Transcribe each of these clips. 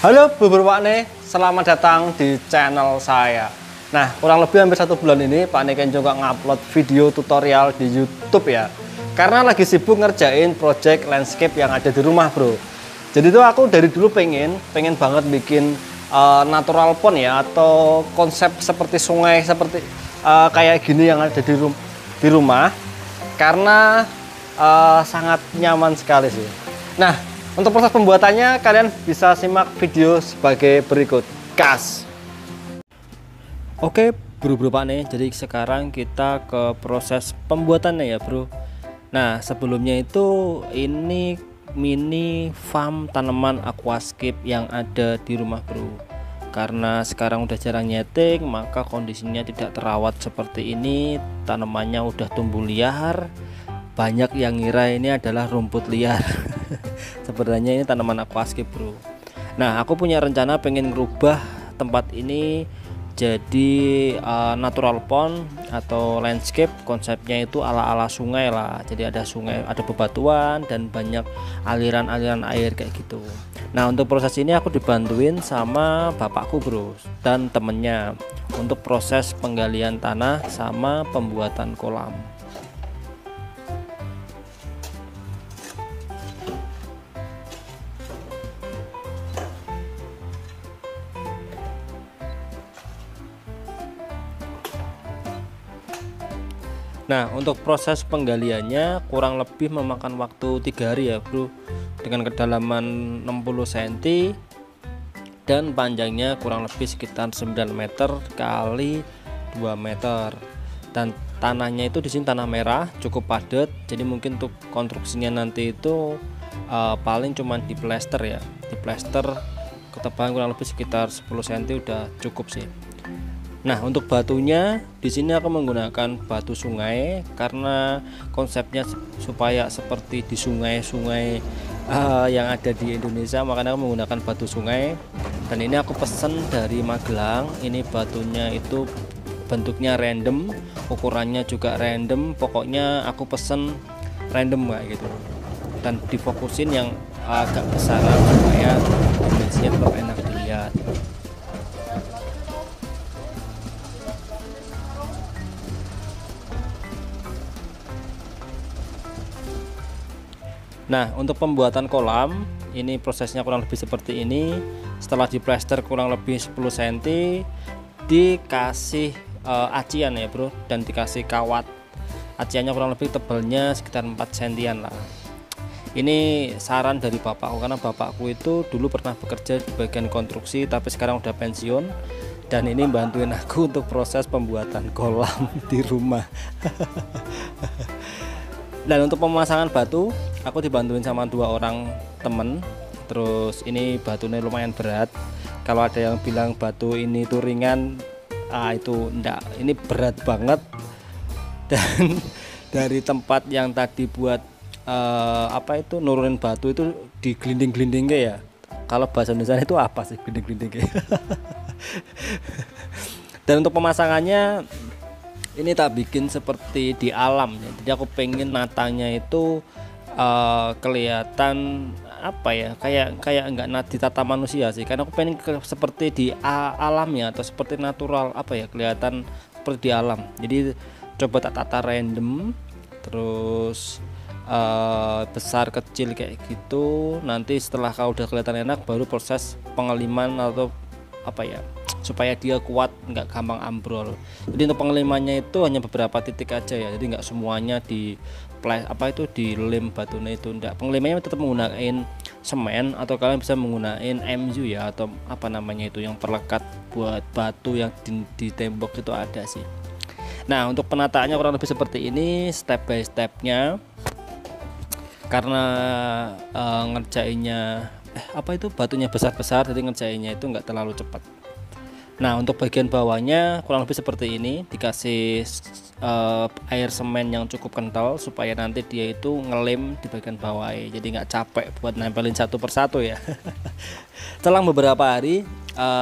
Halo Pak Ne, selamat datang di channel saya. Nah, kurang lebih hampir 1 bulan ini Pak Ne kan juga ngupload video tutorial di YouTube ya. Karena lagi sibuk ngerjain project landscape yang ada di rumah, bro. Jadi itu aku dari dulu pengen banget bikin natural pond ya, atau konsep seperti sungai, seperti kayak gini yang ada di rumah. Karena sangat nyaman sekali sih. Nah, untuk proses pembuatannya kalian bisa simak video sebagai berikut. Gas. Oke, bro Pak nih. Jadi sekarang kita ke proses pembuatannya ya, bro. Nah, sebelumnya itu ini mini farm tanaman aquascape yang ada di rumah, bro. Karena sekarang udah jarang nyeting, maka kondisinya tidak terawat seperti ini. Tanamannya udah tumbuh liar. Banyak yang ngira ini adalah rumput liar. Sebenarnya ini tanaman aquascape, bro. Nah, aku punya rencana pengen ngerubah tempat ini jadi natural pond atau landscape. Konsepnya itu ala-ala sungai lah. Jadi ada sungai, ada bebatuan dan banyak aliran-aliran air kayak gitu. Nah, untuk proses ini aku dibantuin sama bapakku, bro, dan temennya untuk proses penggalian tanah sama pembuatan kolam. Nah, untuk proses penggaliannya kurang lebih memakan waktu 3 hari ya, bro, dengan kedalaman 60 cm dan panjangnya kurang lebih sekitar 9 meter kali 2 meter. Dan tanahnya itu di sini tanah merah, cukup padat. Jadi mungkin untuk konstruksinya nanti itu paling cuman di plester ya. Di plester ketebalan kurang lebih sekitar 10 cm udah cukup sih. Nah, untuk batunya di sini aku menggunakan batu sungai karena konsepnya supaya seperti di sungai-sungai yang ada di Indonesia, makanya aku menggunakan batu sungai. Dan ini aku pesen dari Magelang. Ini batunya itu bentuknya random, ukurannya juga random. Pokoknya aku pesen random kayak gitu. Dan difokusin yang agak besaran supaya dimensinya tetap enak dilihat. Nah, untuk pembuatan kolam ini prosesnya kurang lebih seperti ini. Setelah diplester kurang lebih 10 cm, dikasih acian ya, bro, dan dikasih kawat. Aciannya kurang lebih tebalnya sekitar 4 cm lah. Ini saran dari bapakku karena bapakku itu dulu pernah bekerja di bagian konstruksi tapi sekarang udah pensiun, dan ini bantuin aku untuk proses pembuatan kolam di rumah. Dan untuk pemasangan batu aku dibantuin sama 2 orang temen. Terus ini batunya lumayan berat. Kalau ada yang bilang batu ini tuh ringan, itu enggak, ini berat banget. Dan dari tempat yang tadi buat nurunin batu itu digelinding-gelinding ya. Kalau bahasa Indonesia itu apa sih gelinding-gelinding? Dan untuk pemasangannya ini tak bikin seperti di alam ya. Jadi aku pengen natanya itu kelihatan apa ya, kayak enggak ditata manusia sih, karena aku pengen seperti di alam ya, atau seperti natural apa ya, kelihatan seperti di alam. Jadi coba tak tata random, terus besar kecil kayak gitu. Nanti setelah kau udah kelihatan enak, baru proses pengeliman atau apa ya, supaya dia kuat, nggak gampang ambrol. Jadi untuk pengelimannya itu hanya beberapa titik aja ya, jadi nggak semuanya dilem batunya itu enggak. Pengelimannya tetap menggunakan semen, atau kalian bisa menggunakan MU ya, atau apa namanya itu yang perlekat buat batu yang di tembok itu ada sih. Nah, untuk penataannya kurang lebih seperti ini step by stepnya, karena ngerjainnya batunya besar-besar, jadi ngerjainnya itu enggak terlalu cepat. Nah, untuk bagian bawahnya kurang lebih seperti ini, dikasih air semen yang cukup kental supaya nanti dia itu ngelem di bagian bawah, jadi nggak capek buat nempelin satu persatu ya. Setelah beberapa hari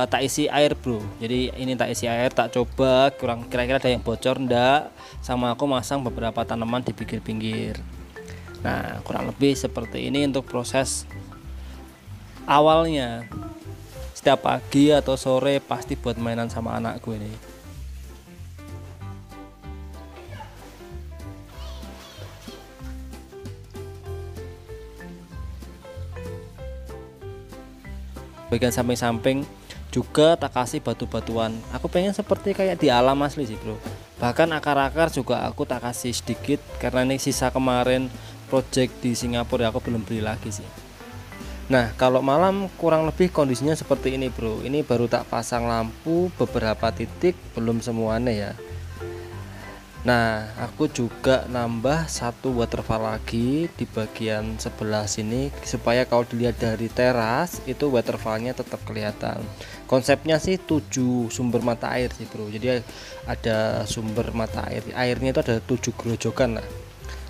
tak isi air, bro. Jadi ini tak isi air, tak coba kira-kira ada yang bocor enggak, sama aku masang beberapa tanaman di pinggir-pinggir. Nah, kurang lebih seperti ini untuk proses awalnya. setiap pagi atau sore pasti buat mainan sama anak gue nih. Bagian samping-samping juga tak kasih batu-batuan. Aku pengen seperti kayak di alam asli sih bro. Bahkan akar-akar juga aku tak kasih sedikit karena ini sisa kemarin project di Singapura, aku belum beli lagi sih. Nah kalau malam kurang lebih kondisinya seperti ini bro. Ini baru tak pasang lampu beberapa titik, belum semuanya ya. Nah aku juga nambah satu waterfall lagi di bagian sebelah sini supaya kalau dilihat dari teras itu waterfallnya tetap kelihatan. Konsepnya sih 7 sumber mata air sih bro. Jadi ada sumber mata air, airnya itu ada 7 gerojokan lah.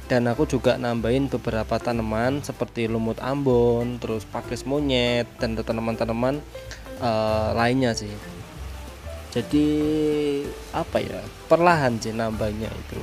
Dan aku juga nambahin beberapa tanaman seperti lumut Ambon, terus pakis monyet, dan tanaman-tanaman lainnya sih. Jadi apa ya, perlahan sih nambahnya itu.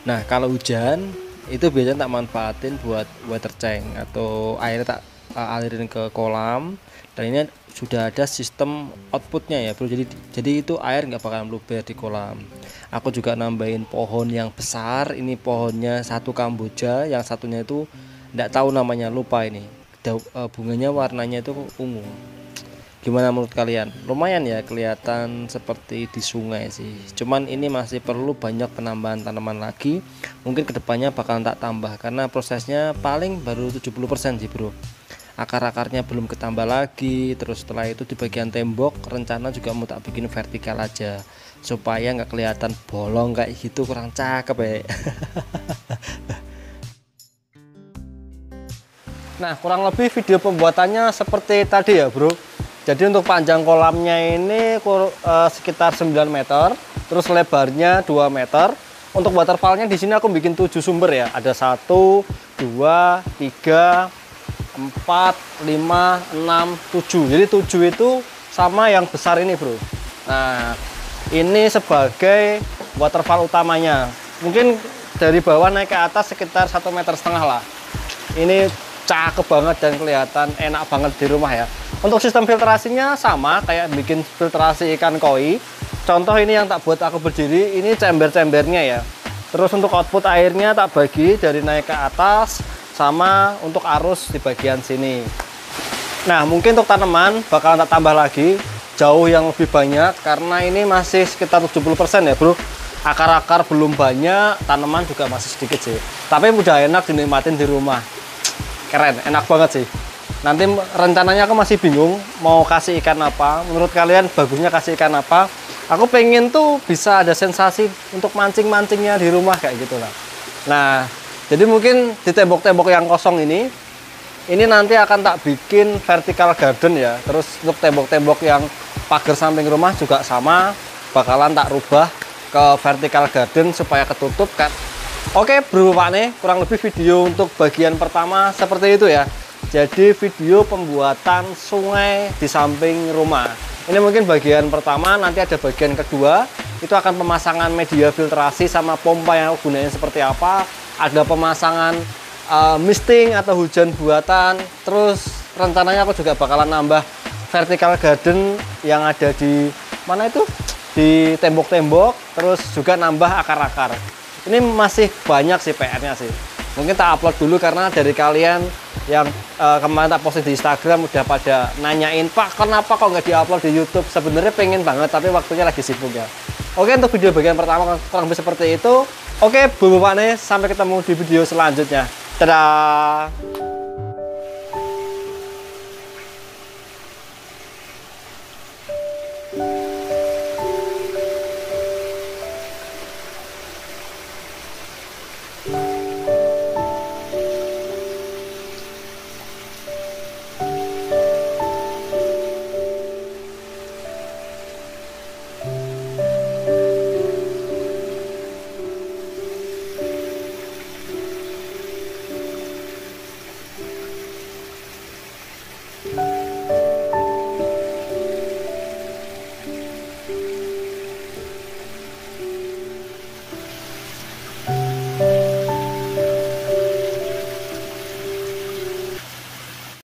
Nah kalau hujan itu biasanya tak manfaatin buat water tank atau air tak alirin ke kolam. Dan ini sudah ada sistem outputnya ya bro, jadi itu air nggak bakalan meluber di kolam. Aku juga nambahin pohon yang besar. Ini pohonnya satu kamboja, yang satunya itu nggak tahu namanya, lupa ini. Bunganya warnanya itu ungu. Gimana menurut kalian? Lumayan ya, kelihatan seperti di sungai sih. Cuman ini masih perlu banyak penambahan tanaman lagi. Mungkin kedepannya bakalan tak tambah karena prosesnya paling baru 70% sih bro. Akar-akarnya belum ketambah lagi. Terus setelah itu di bagian tembok rencana juga mau tak bikin vertikal aja supaya nggak kelihatan bolong kayak gitu, kurang cakep ya. Nah kurang lebih video pembuatannya seperti tadi ya bro. Jadi untuk panjang kolamnya ini sekitar 9 meter, terus lebarnya 2 meter. Untuk waterfallnya di sini aku bikin 7 sumber ya. Ada 1, 2, 3, 4, 5, 6, 7. Jadi 7 itu sama yang besar ini bro. Nah ini sebagai waterfall utamanya. Mungkin dari bawah naik ke atas sekitar 1,5 meter lah. Ini cakep banget dan kelihatan enak banget di rumah ya. Untuk sistem filtrasinya sama kayak bikin filtrasi ikan koi. Contoh ini yang tak buat aku berdiri, ini chamber-chambernya ya. Terus untuk output airnya tak bagi dari naik ke atas, sama untuk arus di bagian sini. Nah mungkin untuk tanaman bakalan tak tambah lagi jauh yang lebih banyak karena ini masih sekitar 70% ya bro. Akar-akar belum banyak, tanaman juga masih sedikit sih. Tapi udah enak dinikmatin di rumah. Keren, enak banget sih. Nanti rencananya aku masih bingung mau kasih ikan apa. Menurut kalian bagusnya kasih ikan apa? Aku pengen tuh bisa ada sensasi untuk mancing-mancingnya di rumah kayak gitulah. Nah, jadi mungkin di tembok-tembok yang kosong ini nanti akan tak bikin vertical garden ya. Terus untuk tembok-tembok yang pagar samping rumah juga sama, bakalan tak rubah ke vertical garden supaya ketutup kan. Oke bro Pak nih, kurang lebih video untuk bagian pertama seperti itu ya. Jadi video pembuatan sungai di samping rumah. Ini mungkin bagian pertama, nanti ada bagian kedua. Itu akan pemasangan media filtrasi sama pompa yang aku gunain seperti apa. Ada pemasangan misting atau hujan buatan. Terus rencananya aku juga bakalan nambah vertical garden yang ada di mana itu? Di tembok-tembok. Terus juga nambah akar-akar. Ini masih banyak sih PR-nya sih. Mungkin tak upload dulu karena dari kalian yang kemarin tak posting di Instagram udah pada nanyain, Pak kenapa kok nggak diupload di YouTube? Sebenarnya pengen banget tapi waktunya lagi sibuk ya. Oke untuk video bagian pertama kurang lebih seperti itu. Oke Bu Pak nih, sampai ketemu di video selanjutnya. Dadah.